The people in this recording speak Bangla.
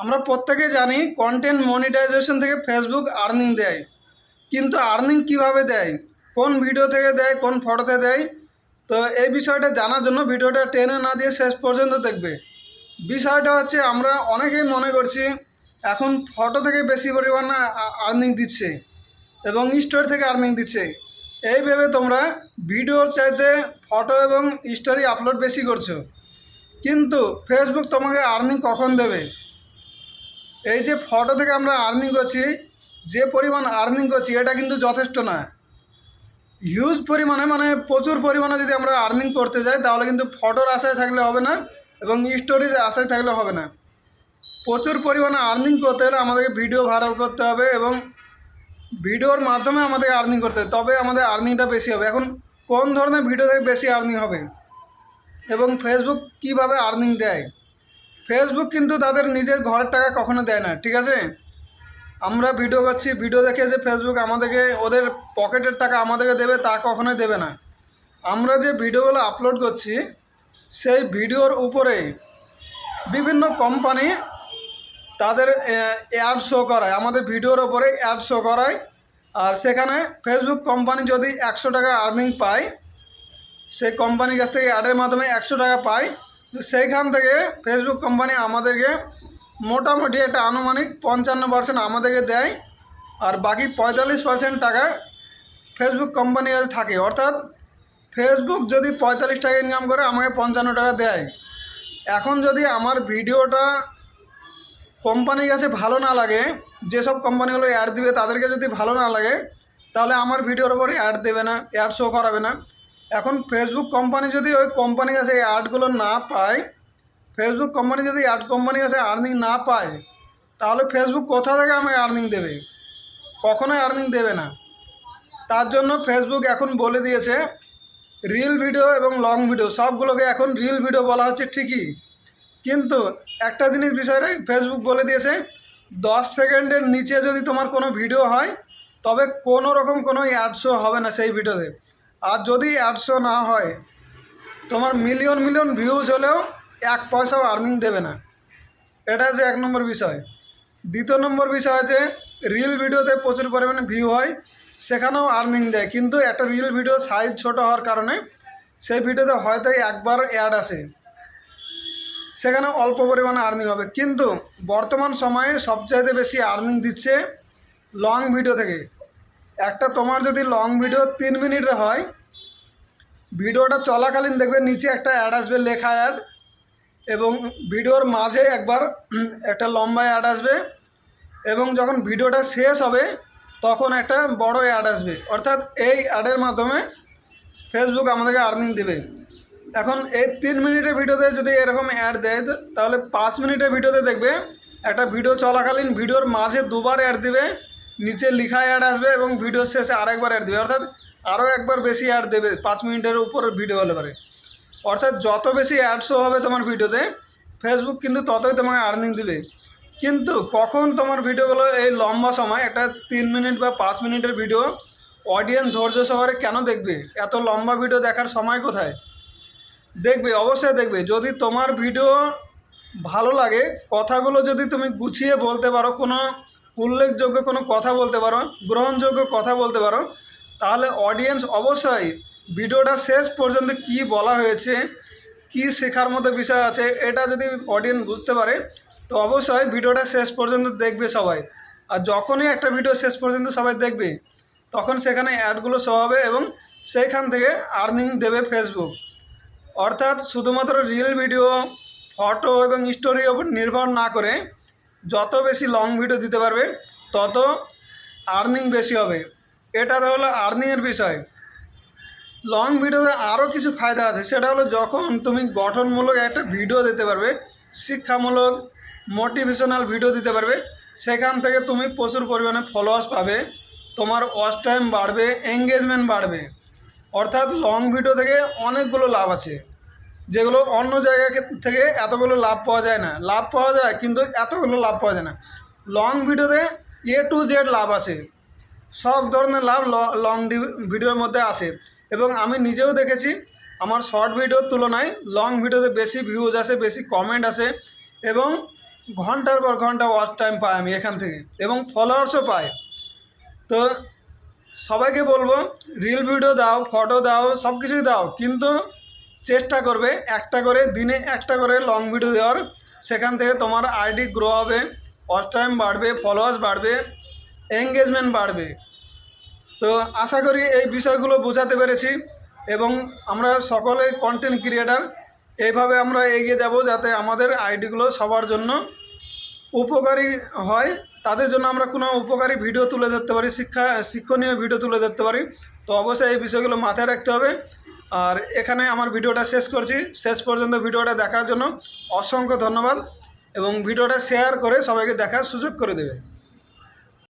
আমরা প্রত্যেকে জানি কন্টেন্ট মনিটাইজেশন থেকে ফেসবুক আর্নিং দেয়, কিন্তু আর্নিং কিভাবে দেয়, কোন ভিডিও থেকে দেয়, কোন ফটোতে দেয়। তো এই বিষয়টা জানার জন্য ভিডিওটা টেনে না দিয়ে শেষ পর্যন্ত দেখবে। বিষয়টা হচ্ছে আমরা অনেকেই মনে করছি এখন ফটো থেকে বেশি পরিমাণে আর্নিং দিচ্ছে এবং স্টোরি থেকে আর্নিং দিচ্ছে। এই ভেবে তোমরা ভিডিওর চাইতে ফটো এবং স্টোরি আপলোড বেশি করছো, কিন্তু ফেসবুক তোমাকে আর্নিং কখন দেবে? এই যে ফটো থেকে আমরা আর্নিং করছি, যে পরিমাণ আর্নিং করছি এটা কিন্তু যথেষ্ট না। হিউজ পরিমাণে মানে প্রচুর পরিমাণে যদি আমরা আর্নিং করতে যাই তাহলে কিন্তু ফটোর আশায় থাকলে হবে না এবং স্টোরিজ আশায় থাকলে হবে না। প্রচুর পরিমাণে আর্নিং করতে হলে আমাদেরকে ভিডিও ভাইরাল করতে হবে এবং ভিডিওর মাধ্যমে আমাদের আর্নিং করতে হবে, তবে আমাদের আর্নিংটা বেশি হবে। এখন কোন ধরনের ভিডিও থেকে বেশি আর্নিং হবে এবং ফেসবুক কিভাবে আর্নিং দেয়? ফেসবুক কিন্তু তাদের নিজের ঘরের টাকা কখনো দেয় না, ঠিক আছে? আমরা ভিডিও করছি, ভিডিও দেখে যে ফেসবুক আমাদেরকে ওদের পকেটের টাকা আমাদেরকে দেবে তা কখনোই দেবে না। আমরা যে ভিডিওগুলো আপলোড করছি সেই ভিডিওর উপরে বিভিন্ন কোম্পানি তাদের অ্যাড শো করায়, আমাদের ভিডিওর ওপরে অ্যাড শো করায়। আর সেখানে ফেসবুক কোম্পানি যদি 100 টাকা আর্নিং পায়, সেই কোম্পানির কাছ থেকে অ্যাডের মাধ্যমে 100 টাকা পায়, সেইখান থেকে ফেসবুক কোম্পানি আমাদেরকে মোটামুটি একটা আনুমানিক 55% আমাদেরকে দেয়, আর বাকি 45% টাকা ফেসবুক কোম্পানির কাছে থাকে। অর্থাৎ ফেসবুক যদি 45 টাকা ইনকাম করে আমাকে 55 টাকা দেয়। এখন যদি আমার ভিডিওটা কোম্পানির কাছে ভালো না লাগে, যেসব কোম্পানিগুলো অ্যাড দিবে তাদেরকে যদি ভালো না লাগে, তাহলে আমার ভিডিওর ওপরে অ্যাড দেবে না, অ্যাড শো করাবে না। এখন ফেসবুক কোম্পানি যদি ওই কোম্পানির কাছে এই অ্যাডগুলো না পায়, ফেসবুক কোম্পানি যদি অ্যাড কোম্পানির কাছে আর্নিং না পায়, তাহলে ফেসবুক কোথা থেকে আমাকে আর্নিং দেবে? কখনোই আর্নিং দেবে না। তার জন্য ফেসবুক এখন বলে দিয়েছে রিল ভিডিও এবং লং ভিডিও সবগুলোকে এখন রিল ভিডিও বলা হচ্ছে ঠিকই, কিন্তু একটা জিনিস বিষয়টাই ফেসবুক বলে দিয়েছে 10 সেকেন্ডের নিচে যদি তোমার কোনো ভিডিও হয় তবে কোনো রকম কোনো অ্যাড শো হবে না সেই ভিডিওতে। আর যদি অ্যাড শো না হয়, তোমার মিলিয়ন মিলিয়ন ভিউজ হলেও 1 পয়সাও আর্নিং দেবে না। এটা হচ্ছে 1 নম্বর বিষয়। দ্বিতীয় নম্বর বিষয় আছে রিল ভিডিওতে প্রচুর পরিমাণে ভিউ হয়, সেখানেও আর্নিং দেয়, কিন্তু একটা রিল ভিডিও সাইজ ছোট হওয়ার কারণে সেই ভিডিওতে হয়তো একবার অ্যাড আসে, সেখানে অল্প পরিমাণে আর্নিং হবে। কিন্তু বর্তমান সময়ে সবচাইতে বেশি আর্নিং দিচ্ছে লং ভিডিও থেকে। একটা তোমার যদি লং ভিডিও 3 মিনিটের হয়, ভিডিওটা চলাকালীন দেখবে নিচে একটা অ্যাড আসবে, লেখা অ্যাড, এবং ভিডিওর মাঝে একবার একটা লম্বা অ্যাড আসবে, এবং যখন ভিডিওটা শেষ হবে তখন একটা বড় অ্যাড আসবে। অর্থাৎ এই অ্যাডের মাধ্যমে ফেসবুক আমাদেরকে আর্নিং দেবে। এখন এই 3 মিনিটের ভিডিওতে যদি এরকম অ্যাড দেয়, তাহলে 5 মিনিটের ভিডিওতে দেখবে একটা ভিডিও চলাকালীন ভিডিওর মাঝে দুবার অ্যাড দিবে, নিচে লেখা অ্যাড আসবে এবং ভিডিওর শেষে আরেকবার অ্যাড দেবে। অর্থাৎ আরও একবার বেশি অ্যাড দেবে 5 মিনিটের উপরের ভিডিও হলে পারে। অর্থাৎ যত বেশি অ্যাড শো হবে তোমার ভিডিওতে, ফেসবুক কিন্তু ততই তোমাকে আর্নিং দিবে। কিন্তু কখন তোমার ভিডিওগুলো এই লম্বা সময় একটা 3 মিনিট বা 5 মিনিটের ভিডিও অডিয়েন্স ধৈর্য সহকারে কেন দেখবে? এত লম্বা ভিডিও দেখার সময় কোথায়? দেখবে, অবশ্যই দেখবে। যদি তোমার ভিডিও ভালো লাগে, কথাগুলো যদি তুমি গুছিয়ে বলতে পারো, কোনো উল্লেখযোগ্য কোনো কথা বলতে পারো, গ্রহণযোগ্য কথা বলতে পারো, তাহলে অডিয়েন্স অবশ্যই ভিডিওটা শেষ পর্যন্ত কি বলা হয়েছে, কি শেখার মতো বিষয় আছে, এটা যদি অডিয়েন্স বুঝতে পারে তো অবশ্যই ভিডিওটা শেষ পর্যন্ত দেখবে সবাই। আর যখনই একটা ভিডিও শেষ পর্যন্ত সবাই দেখবে, তখন সেখানে অ্যাডগুলো শো হবে এবং সেইখান থেকে আর্নিং দেবে ফেসবুক। অর্থাৎ শুধুমাত্র রিল ভিডিও, ফটো এবং স্টোরির ওপর নির্ভর না করে যত বেশি লং ভিডিও দিতে পারবে তত আর্নিং বেশি হবে। এটা হলো আর্নিংয়ের বিষয়। লং ভিডিওতে আরও কিছু ফায়দা আছে, সেটা হলো যখন তুমি গঠনমূলক একটা ভিডিও দিতে পারবে, শিক্ষামূলক মোটিভেশনাল ভিডিও দিতে পারবে, সেখান থেকে তুমি প্রচুর পরিমাণে ফলোয়ার্স পাবে, তোমার ওয়াচ টাইম বাড়বে, এঙ্গেজমেন্ট বাড়বে। অর্থাৎ লং ভিডিও থেকে অনেকগুলো লাভ আছে, যেগুলো অন্য জায়গা থেকে এতগুলো লাভ পাওয়া যায় না। লাভ পাওয়া যায় কিন্তু এতগুলো লাভ পাওয়া যায় না। লং ভিডিওতে A to Z লাভ আছে, সব ধরনের লাভ লং ভিডিওর মধ্যে আসে। এবং আমি নিজেও দেখেছি আমার শর্ট ভিডিওর তুলনায় লং ভিডিওতে বেশি ভিউজ আসে, বেশি কমেন্ট আসে এবং ঘন্টার পর ঘন্টা ওয়াচ টাইম পাই আমি এখান থেকে, এবং ফলোয়ার্সও পাই। তো সবাইকে বলবো রিল ভিডিও দাও, ফটো দাও, সব কিছুই দাও, কিন্তু চেষ্টা করবে একটা করে দিনে একটা করে লং ভিডিও দেওয়ার। সেখান থেকে তোমার আইডি গ্রো হবে, ওয়াচ টাইম বাড়বে, ফলোয়ার্স বাড়বে, এঙ্গেজমেন্ট বাড়বে। তো আশা করি এই বিষয়গুলো বোঝাতে পেরেছি, এবং আমরা সকলে কন্টেন্ট ক্রিয়েটার এইভাবে আমরা এগিয়ে যাব যাতে আমাদের আইডিগুলো সবার জন্য উপকারী হয়, তাদের জন্য আমরা কোনো উপকারী ভিডিও তুলে ধরতে পারি, শিক্ষণীয় ভিডিও তুলে ধরতে পারি। তো অবশ্যই এই বিষয়গুলো মাথায় রাখতে হবে। আর এখানে আমার ভিডিওটা শেষ করছি। শেষ পর্যন্ত ভিডিওটা দেখার জন্য অসংখ্য ধন্যবাদ, এবং ভিডিওটা শেয়ার করে সবাইকে দেখার সুযোগ করে দেবে।